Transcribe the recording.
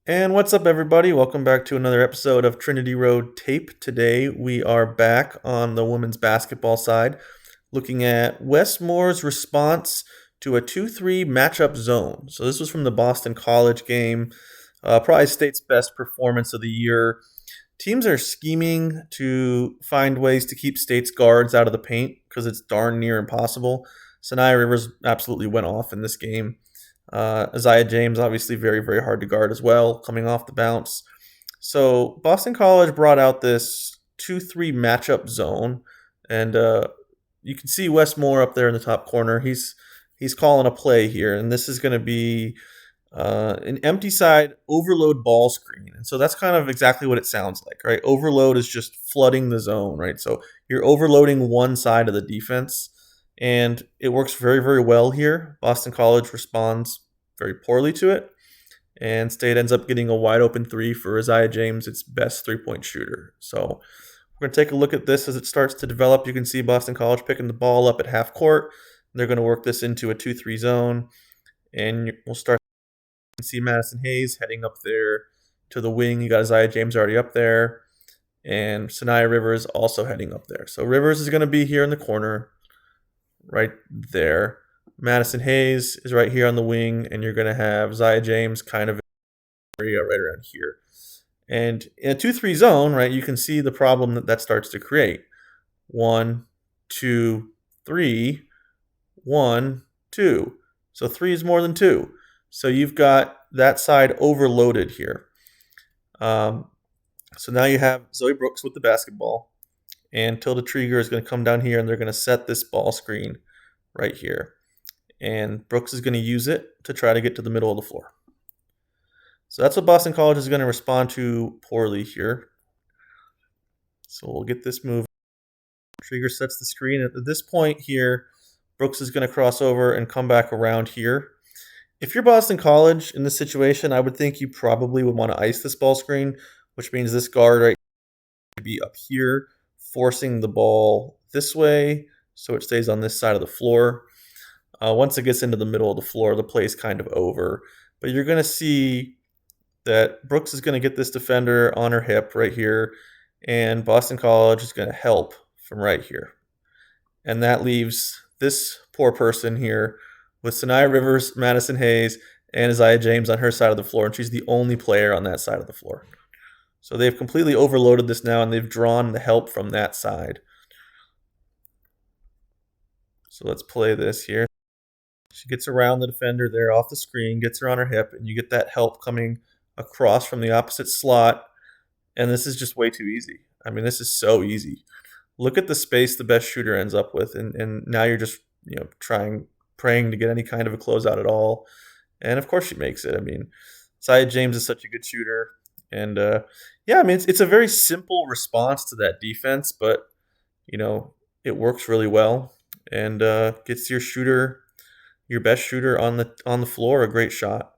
And what's up, everybody? Welcome back to another episode of Trinity Road Tape. Today, we are back on the women's basketball side, looking at Wes Moore's response to a 2-3 matchup zone. So, this was from the Boston College game, probably State's best performance of the year. Teams are scheming to find ways to keep State's guards out of the paint because it's darn near impossible. Sinai Rivers absolutely went off in this game. Isaiah James, obviously, very, very hard to guard as well, coming off the bounce. So Boston College brought out this 2-3 matchup zone, and you can see Wes Moore up there in the top corner. He's calling a play here, and this is going to be an empty side overload ball screen. And so that's kind of exactly what it sounds like, right? Overload is just flooding the zone, right? So you're overloading one side of the defense, and it works very, very well here. Boston College responds very poorly to it, and State ends up getting a wide open three for Isaiah James, its best 3-point shooter. So we're going to take a look at this as it starts to develop. You can see Boston College picking the ball up at half court. They're going to work this into a 2-3 zone, and we'll start. You can see Madison Hayes heading up there to the wing. You got Isaiah James already up there, and Sinai Rivers also heading up there. So Rivers is going to be here in the corner, right there. Madison Hayes is right here on the wing, and you're going to have Isaiah James kind of area right around here. And in a 2-3 zone, right, you can see the problem that starts to create. 1, 2, 3, 1, 2. So 3 is more than 2. So you've got that side overloaded here. So now you have Zoe Brooks with the basketball, and Tilda Trieger is going to come down here, and they're going to set this ball screen right here. And Brooks is going to use it to try to get to the middle of the floor. So that's what Boston College is going to respond to poorly here. So we'll get this move. Trieger sets the screen. At this point here, Brooks is going to cross over and come back around here. If you're Boston College in this situation, I would think you probably would want to ice this ball screen, which means this guard right here would be up here, forcing the ball this way so it stays on this side of the floor. Once it gets into the middle of the floor, the play's kind of over. But you're going to see that Brooks is going to get this defender on her hip right here, and Boston College is going to help from right here. And that leaves this poor person here with Sinai Rivers, Madison Hayes, and Isaiah James on her side of the floor, and she's the only player on that side of the floor. So they've completely overloaded this now, and they've drawn the help from that side. So let's play this here. She gets around the defender there off the screen, gets her on her hip, and you get that help coming across from the opposite slot. And this is just way too easy. I mean, this is so easy. Look at the space the best shooter ends up with, and now you're just praying to get any kind of a closeout at all. And of course she makes it. I mean, Isaiah James is such a good shooter. And yeah, I mean, it's a very simple response to that defense, but it works really well and gets your best shooter on the floor a great shot.